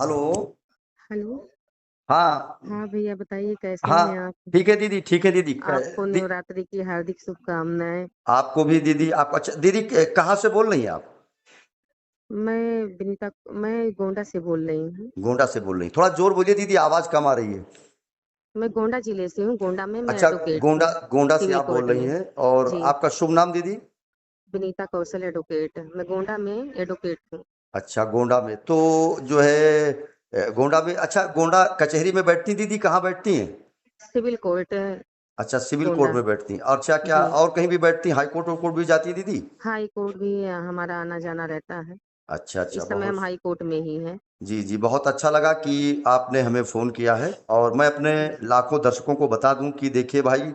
Hello. Hello. हाँ। हाँ भैया, बताइए कैसे हाँ। हैं आप? ठीक है दीदी, ठीक है दीदी। आपको नवरात्रि की हार्दिक शुभकामनाएं। आपको भी दीदी। आप अच्छा दीदी, कहाँ से बोल रही हैं आप? मैं गोंडा से बोल रही हूँ। गोंडा से बोल रही हैं? थोड़ा जोर बोलिए दीदी, आवाज कम आ रही है। मैं गोंडा जिले से हूँ। गोंडा में मैं अच्छा। एडवोकेट गोंडा, हूँ। गोंडा से सिविल आप बोल कोर्ट रही में। हैं और जी। आपका शुभ नाम दीदी? विनीता कौशल एडवोकेट, मैं गोंडा में एडवोकेट हूँ। अच्छा, गोंडा में तो जो है गोंडा में। अच्छा, गोंडा कचहरी में बैठती दीदी, कहाँ बैठती हैं? सिविल कोर्ट अच्छा, सिविल कोर्ट गोंडा। में बैठती हैं। अच्छा, क्या जी। और कहीं भी बैठती हैं? हाई कोर्ट और कोर्ट भी जाती है दीदी? हाई कोर्ट भी हमारा आना जाना रहता है। अच्छा अच्छा, इस समय हम बहुत। हाई कोर्ट में ही हैं। जी जी, बहुत अच्छा लगा कि आपने हमें फ़ोन किया है। और मैं अपने लाखों दर्शकों को बता दूं कि देखिए भाई,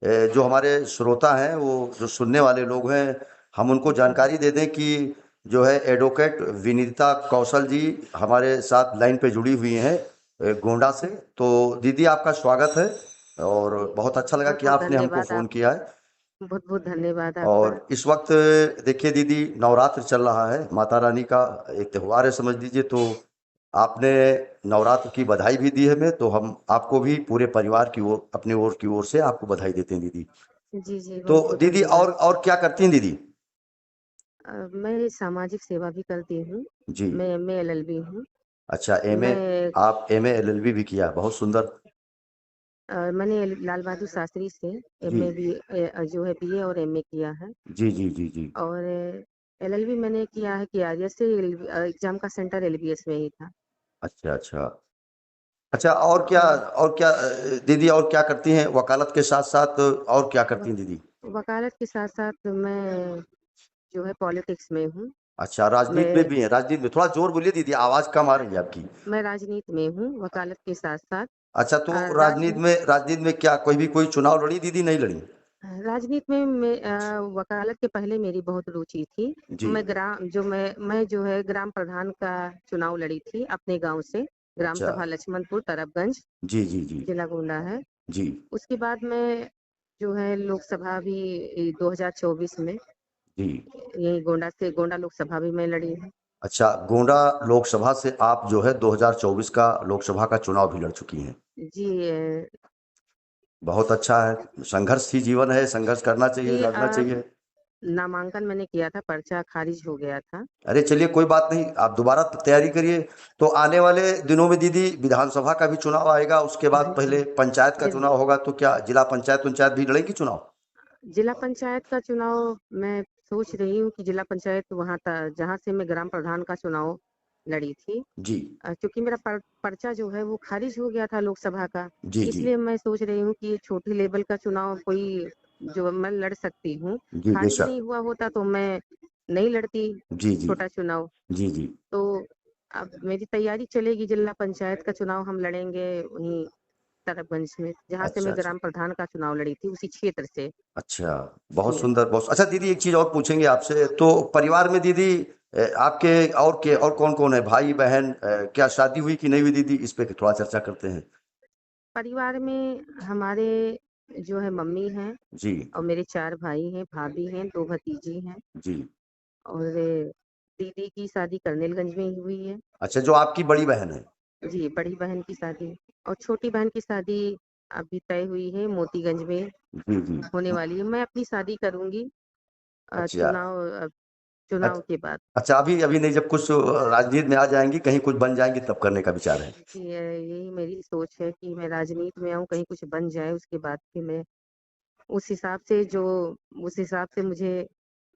जो हमारे श्रोता हैं, वो जो सुनने वाले लोग हैं, हम उनको जी। जानकारी दे दें कि जो है एडवोकेट विनीता कौशल जी हमारे साथ लाइन पे जुड़ी हुई हैं गोंडा से। तो दीदी, आपका स्वागत है और बहुत अच्छा लगा बहुत कि बहुत आपने हमको धन्यवाद फ़ोन आप। किया है। बहुत बहुत धन्यवाद आपका। और इस वक्त देखिए दीदी, नवरात्र चल रहा है, माता रानी का एक त्योहार है समझ लीजिए। तो आपने नवरात्र की बधाई भी दी है हमें, तो हम आपको भी पूरे परिवार की ओर, अपने ओर की ओर से आपको बधाई देते हैं दीदी। जी जी, तो बहुत बहुत दीदी, धन्यवाद। और क्या करती हैं दीदी? मैं सामाजिक सेवा भी करती हूँ। जी। मैं एमए एलएलबी हूँ। अच्छा, एमए। मैं आप एमए एलएलबी भी किया, बहुत सुंदर। मैंने लाल बहादुर शास्त्री से जी एमए भी जो है बीए और एमए किया है। जी जी जी जी। और एलएलबी मैंने किया है कि आर से एग्जाम का सेंटर एलबीएस में ही था। अच्छा अच्छा। अच्छा, और क्या? और और क्या दीदी, और क्या करती हैं वकालत के साथ साथ? और क्या करती वक, हैं दीदी? वकालत के साथ साथ मैं जो है पॉलिटिक्स में हूँ। अच्छा, राजनीति में मैं भी है? राजनीति में थोड़ा जोर बोलिए दीदी, आवाज कम आ रही है आपकी। मैं राजनीति में हूँ वकालत के साथ साथ। अच्छा, तो राज राजनीति में क्या कोई भी कोई चुनाव लड़ी दीदी, नहीं लड़ी? राजनीति में वकालत के पहले मेरी बहुत रुचि थी। जी। मैं जो है ग्राम प्रधान का चुनाव लड़ी थी अपने गांव से। ग्राम अच्छा। सभा लक्ष्मणपुर तरफगंज, जी जी जी। जिला गोंडा है। जी उसके बाद मैं जो है लोकसभा भी 2024 में जी। यही गोंडा लोकसभा भी मैं लड़ी हूँ। अच्छा, गोंडा लोकसभा से आप जो है 2024 का लोकसभा का चुनाव भी लड़ चुकी हैं। जी। बहुत अच्छा है। संघर्ष ही जीवन है, संघर्ष करना चाहिए, जी। लड़ना चाहिए। नामांकन मैंने किया था, पर्चा खारिज हो गया था। अरे चलिए, कोई बात नहीं, आप दोबारा तैयारी करिए। तो आने वाले दिनों में दीदी विधानसभा का भी चुनाव आएगा, उसके बाद जी। पहले पंचायत का जिल, चुनाव होगा, तो क्या जिला पंचायत पंचायत भी लड़ेगी चुनाव? जिला पंचायत का चुनाव मैं सोच रही हूँ कि जिला पंचायत वहाँ जहाँ से मैं ग्राम प्रधान का चुनाव लड़ी थी। जी क्योंकि मेरा पर्चा जो है वो खारिज हो गया था लोकसभा का। जी जी इसलिए मैं सोच रही हूँ कि छोटे लेवल का चुनाव कोई जो मैं लड़ सकती हूँ। जी। खारिज बेशक। नहीं हुआ होता तो मैं नहीं लड़ती जी जी छोटा चुनाव। जी जी। तो अब मेरी तैयारी चलेगी, जिला पंचायत का चुनाव हम लड़ेंगे वहीं तरफगंज में, जहाँ से अच्छा मैं अच्छा। ग्राम प्रधान का चुनाव लड़ी थी उसी क्षेत्र से। अच्छा, बहुत जी। सुंदर, बहुत अच्छा। दीदी, एक चीज और पूछेंगे आपसे, तो परिवार में दीदी आपके और कौन कौन है? भाई बहन, क्या शादी हुई कि नहीं हुई दीदी? इस पे थोड़ा चर्चा करते हैं। परिवार में हमारे जो है मम्मी हैं जी और मेरे 4 भाई हैं, भाभी हैं, 2 भतीजी हैं। जी। और दीदी की शादी करनेलगंज में ही हुई है। अच्छा, जो आपकी बड़ी बहन है? जी, बड़ी बहन की शादी। और छोटी बहन की शादी अभी तय हुई है, मोतीगंज में जी जी। होने वाली है। मैं अपनी शादी करूँगी अच्छा चुनाव के बाद। अच्छा, अभी अभी नहीं, जब कुछ राजनीति में आ जाएंगी, कहीं कुछ बन जाएंगी, तब करने का विचार है? जी, यही मेरी सोच है कि मैं राजनीति में आऊँ, कहीं कुछ बन जाए, उसके बाद फिर मैं उस हिसाब से जो उस हिसाब से मुझे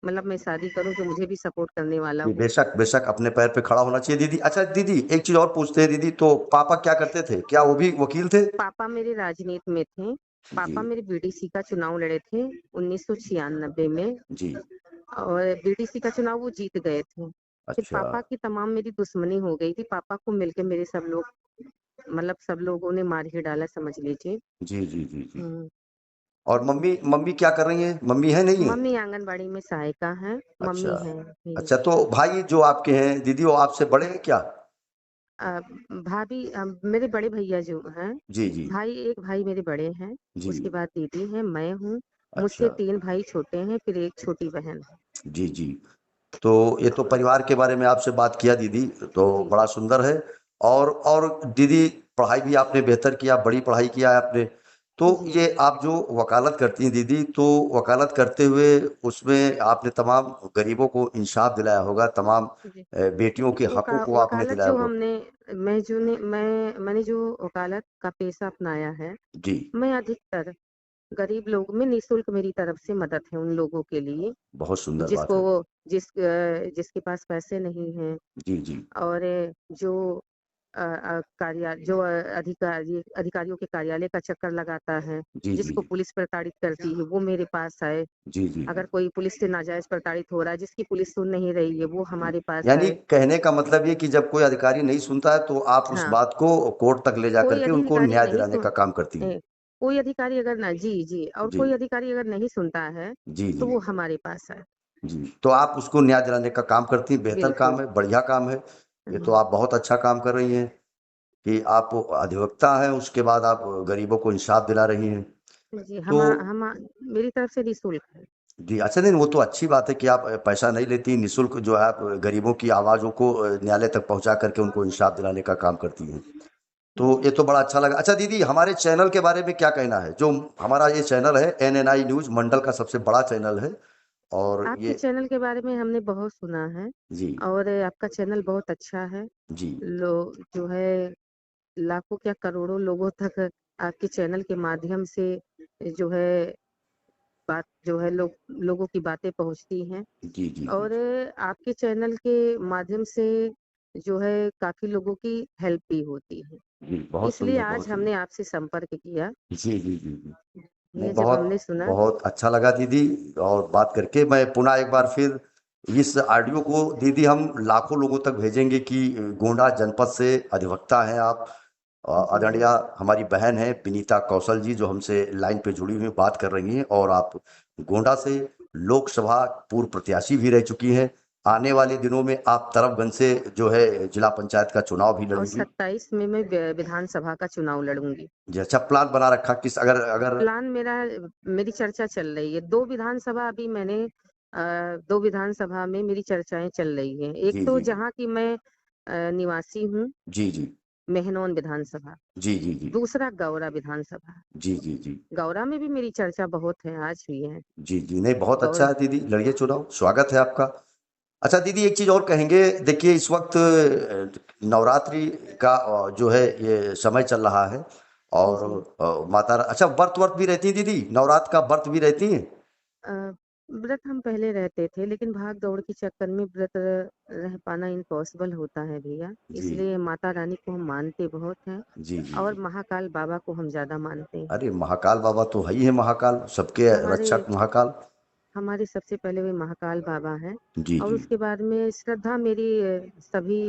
मतलब मैं शादी करूँ जो मुझे भी सपोर्ट करने वाला जी, हो। बेशक बेशक, अपने पैर पे खड़ा होना चाहिए दीदी। अच्छा दीदी, एक चीज और पूछते हैं दीदी, तो पापा क्या करते थे? क्या वो भी वकील थे? पापा मेरे राजनीति में थे। जी पापा मेरे बीडीसी का चुनाव लड़े थे 1996 में। जी। और बीडीसी का चुनाव वो जीत गए थे। फिर अच्छा। पापा की तमाम मेरी दुश्मनी हो गई थी। पापा को मिलके मेरे सब लोगों ने मार ही डाला, समझ लीजिए। जी जी जी जी। हम्म। और मम्मी, मम्मी क्या कर रही हैं? मम्मी है, नहीं है? मम्मी आंगनबाड़ी में सहायिका है। अच्छा। मम्मी है मेरी। अच्छा, तो भाई जो आपके हैं दीदी, वो आपसे बड़े हैं क्या? अ, भाभी मेरे बड़े भैया जो हैं, जी जी एक भाई मेरे बड़े हैं। जी। उसके बाद दीदी है, मैं हूँ। मुझसे अच्छा। 3 भाई छोटे हैं, फिर एक छोटी बहन है। जी जी। तो ये तो परिवार के बारे में आपसे बात किया दीदी, तो जी बड़ा सुंदर है। और दीदी पढ़ाई भी आपने बेहतर किया, बड़ी पढ़ाई किया है आपने। तो जी ये आप जो वकालत करती हैं दीदी, तो वकालत करते हुए उसमें आपने तमाम गरीबों को इंसाफ दिलाया होगा, तमाम जी। बेटियों के हकों को आपने वकालत दिलाया जो होगा। हमने मैंने जो वकालत का पेशा अपनाया है, जी, मैं अधिकतर गरीब लोग में निःशुल्क मेरी तरफ से मदद है उन लोगों के लिए बहुत सुंदर बात जिसको है। जिसके पास पैसे नहीं हैं जी, जी। और जो अधिकारियों के कार्यालय का चक्कर लगाता है, जी, जी। जिसको पुलिस प्रताड़ित करती है, वो मेरे पास आए। जी, जी, अगर जी। कोई पुलिस से नाजायज़ प्रताड़ित हो रहा है, जिसकी पुलिस सुन नहीं रही है, वो जी। हमारे पास यानी आए। कहने का मतलब ये कि जब कोई अधिकारी नहीं सुनता है तो आप उस हाँ, बात को कोर्ट तक ले जाकर कोई के उनको अधिकारी न्याय नहीं दिलाने सुन का काम करती हैं। ए, कोई अधिकारी अगर ना जी, जी और जी, कोई अधिकारी अगर नहीं सुनता है, जी, तो जी, वो हमारे पास आए। जी। तो आप उसको न्याय दिलाने का काम करती हैं, बेहतर काम बिल्कुल। है, बढ़िया काम है। ये तो हुँ, आप बहुत अच्छा काम कर रही हैं कि आप अधिवक्ता हैं, उसके बाद आप गरीबों को इंसाफ दिला रही हैं। जी, तो मेरी तरफ से निःशुल्क है। जी, अच्छा नहीं वो तो अच्छी बात है कि आप पैसा नहीं लेती, निःशुल्क जो है आप गरीबों की आवाज़ों को न्यायालय तक पहुँचा करके उनको इंसाफ दिलाने का काम करती हैं। तो जी। ये तो बड़ा अच्छा लगा। अच्छा दीदी, हमारे चैनल के बारे में क्या कहना है? जो हमारा ये चैनल है एनएनआई न्यूज़ मंडल का सबसे बड़ा चैनल है और आपके ये चैनल के बारे में हमने बहुत सुना है जी, और आपका चैनल बहुत अच्छा है। जी, लो जो है लाखों क्या करोड़ों लोगों तक आपके चैनल के माध्यम से जो है बात जो है लोगों की बातें पहुँचती हैं जी, जी, जी, और आपके चैनल के माध्यम से जो है काफ़ी लोगों की हेल्प भी होती है। जी, बहुत इसलिए सुंदर, आज बहुत सुंदर। हमने आपसे संपर्क किया। जी, जी, जी, जी। नहीं ये जब हमने बहुत सुना बहुत अच्छा लगा दीदी और बात करके मैं पुनः एक बार फिर इस ऑडियो को दीदी हम लाखों लोगों तक भेजेंगे कि गोंडा जनपद से अधिवक्ता हैं आप। जी, आदरणीय हमारी बहन है विनीता कौशल जी जो हमसे लाइन पे जुड़ी हुई बात कर रही हैं और आप गोंडा से लोकसभा पूर्व प्रत्याशी भी रह चुकी हैं। आने वाले दिनों में आप तरफगंज से जो है जिला पंचायत का चुनाव भी और लड़ेंगी। 27 में मैं विधानसभा का चुनाव लड़ूँगी। जी, अच्छा प्लान बना रखा किस अगर अगर प्लान मेरी चर्चा चल रही है। 2 विधानसभा अभी मैंने 2 विधानसभा में मेरी चर्चाएँ चल रही हैं। एक जी, तो जी, जी। जहाँ की मैं निवासी हूँ, जी, जी। मेहनौन विधानसभा, जी, जी, जी। दूसरा गौरा विधानसभा। जी, जी, जी। गौरा में भी मेरी चर्चा बहुत है, आज भी है। जी, जी। नहीं बहुत अच्छा गौर है दीदी, लड़िए चुनाव, स्वागत है आपका। अच्छा दीदी एक चीज़ और कहेंगे, देखिए इस वक़्त नवरात्रि का जो है ये समय चल रहा है और जी। माता रा अच्छा व्रत-वर्त भी रहती हैं दीदी? नवरात्र का व्रत भी रहती हैं? अ, व्रत हम पहले रहते थे, लेकिन भाग-दौड़ के चक्कर में व्रत रह पाना इम्पॉसिबल होता है भैया। जी। इसलिए माता रानी को हम मानते बहुत हैं जी, जी, और जी। महाकाल बाबा को हम ज़्यादा मानते हैं। अरे महाकाल बाबा तो है ही है महाकाल, सबके हमारे रक्षक महाकाल। हमारे सबसे पहले वे महाकाल बाबा हैं जी, और जी। उसके बाद में श्रद्धा मेरी सभी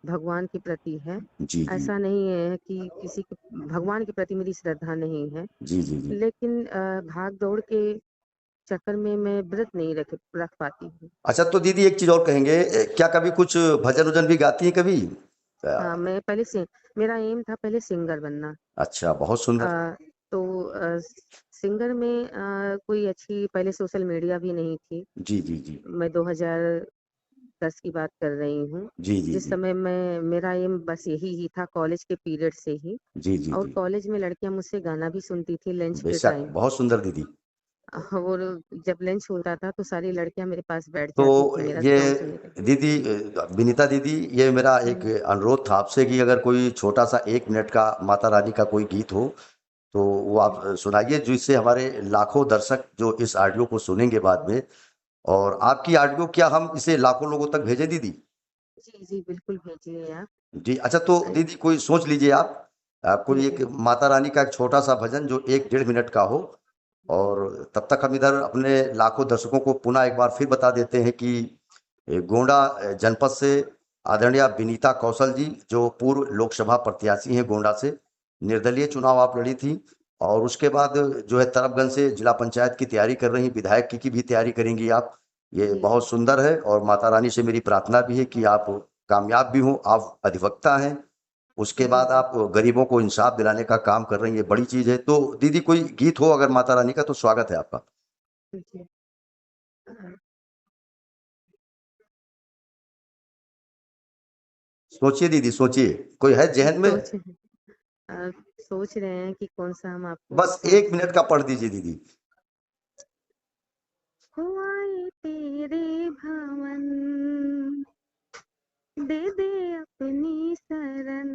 भगवान के प्रति है। जी, जी। ऐसा नहीं है कि किसी के भगवान के प्रति मेरी श्रद्धा नहीं है, जी, जी, जी। लेकिन भाग-दौड़ के चक्कर में मैं व्रत नहीं रख पाती हूँ। अच्छा तो दीदी एक चीज़ और कहेंगे क्या कभी कुछ भजन-वजन भी गाती हैं कभी? हाँ, मैं पहले से मेरा एम था पहले सिंगर बनना। अच्छा, बहुत सुंदर। अ, तो सिंगर में कोई अच्छी पहले सोशल मीडिया भी नहीं थी। जी, जी, जी। मैं 2010 की बात कर रही हूँ, जी, जी, जिस जी। समय मैं मेरा एम बस यही ही था कॉलेज के पीरियड से ही जी, जी, और जी। कॉलेज में लड़कियाँ मुझसे गाना भी सुनती थी लंच के बेशक, टाइम। बहुत सुंदर दीदी। और जब लंच होता था तो सारी लड़कियाँ मेरे पास बैठ तो जाती थी मेरा ये सॉन्ग सुनने के लिए। दीदी विनीता दीदी ये मेरा एक हुँ, अनुरोध था आपसे कि अगर कोई छोटा-सा 1 मिनट का माता रानी का कोई गीत हो, तो वो आप हुँ। सुनाइए जिससे हमारे लाखों दर्शक जो इस ऑडियो को सुनेंगे बाद में और आपकी ऑडियो क्या हम इसे लाखों लोगों तक भेजें दीदी? जी, जी, बिल्कुल भेजिए आप। जी, अच्छा तो अ, दीदी कोई सोच लीजिए आप कोई एक जी, माता रानी का एक छोटा-सा भजन जो 1 डेढ़ मिनट का हो और तब तक हम इधर अपने लाखों दर्शकों को पुनः एक बार फिर बता देते हैं कि गोंडा जनपद से आदरणीय विनीता कौशल जी जो पूर्व लोकसभा प्रत्याशी हैं गोंडा से, निर्दलीय चुनाव आप लड़ी थी और उसके बाद जो है तरफगंज से जिला पंचायत की तैयारी कर रही, विधायक की भी तैयारी करेंगी आप। ये जी, बहुत जी, सुंदर है और माता रानी से मेरी प्रार्थना भी है कि आप कामयाब भी हों, आप अधिवक्ता हैं, उसके जी, बाद जी, आप गरीबों को इंसाफ दिलाने का काम कर रही हैं, ये बड़ी चीज़ है। तो दीदी कोई गीत हो अगर माता रानी का तो स्वागत है आपका। जी। अ सोचिए दीदी, सोचिए, कोई है जहन में? सोच अ, सोच रहे हैं कि कौन सा हम आपको बस सुना 1 मिनट का पढ़ दीजिए दीदी। हो आए तेरे भवन दे दे अपनी शरण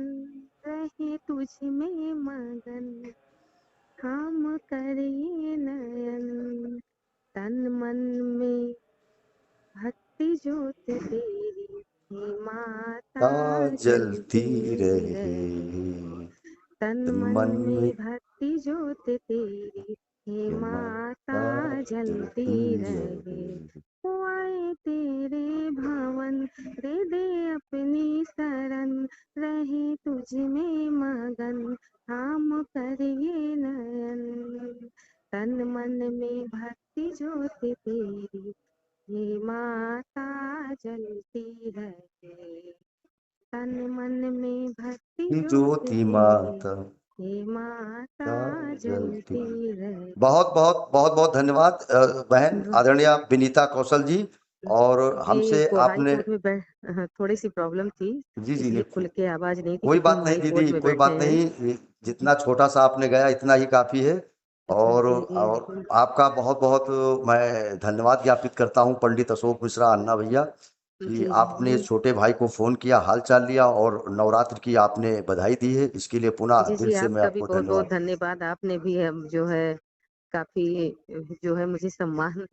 रहे तुझ में मगन हम करिए नयन तन मन में भक्ति ज्योत तेरी हे माता जलती जलती रहे, रहे तन तन मन मन में में भक्ति ज्योत तेरी हे माता माता जलती जलती रहे रहे। हो आए तेरे भवन दे दे अपनी शरण रहे तुझ में मगन हम करिए नयन तन मन में भक्ति ज्योत तेरी हे माता जलती रहे तन मन में भक्ति कि ज्योत ज्योति तेरी माता हे माता जलती। जलती रहे बहुत बहुत बहुत बहुत धन्यवाद बहन आदरणीय विनीता कौशल जी। और जी हमसे को हाई आपने, कोर्ट में थोड़ी सी प्रॉब्लम थी जी जी, इसलिए नहीं, खुल के आवाज नहीं थी कोई क्योंकि बात हम नहीं हाई कोर्ट दीदी, में कोई बैठे बात हैं। नहीं। जितना छोटा सा आपने गया इतना ही काफी है। अच्छा और जी जी और बिल्कुल आपका बहुत बहुत मैं धन्यवाद ज्ञापित करता हूँ पंडित अशोक मिश्रा अन्ना भैया, कि जी आपने जी छोटे भाई को फोन किया, हाल चाल लिया और नवरात्र की आपने बधाई दी है। इसके लिए पुनः जी दिल जी से मैं आपका भी आपको बहुत बहुत धन्यवाद। धन्यवाद आपने भी जो है काफी जो है मुझे सम्मान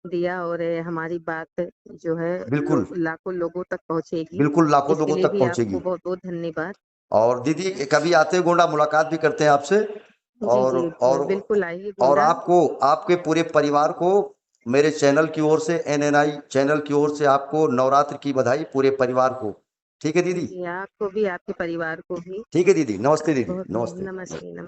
दिया और हमारी बात जो है बिल्कुल, लाखों लोगों तक पहुंचेगी बिल्कुल लाखों इसके लोगों लिए तक भी आपको पहुंचेगी। बहुत बहुत धन्यवाद। और दीदी कभी आते गोंडा मुलाकात भी करते हैं आपसे। जी और जी और बिल्कुल आइए और गोंडा। आपको, आपके पूरे परिवार को मेरे चैनल की ओर से, एनएनआई चैनल की ओर से आपको नवरात्र की बधाई, पूरे परिवार को। ठीक है दीदी? जी आपको भी आपके परिवार को भी ठीक है दीदी, नमस्ते दीदी, बहुत नमस्ते। नमस्ते नमस्ते।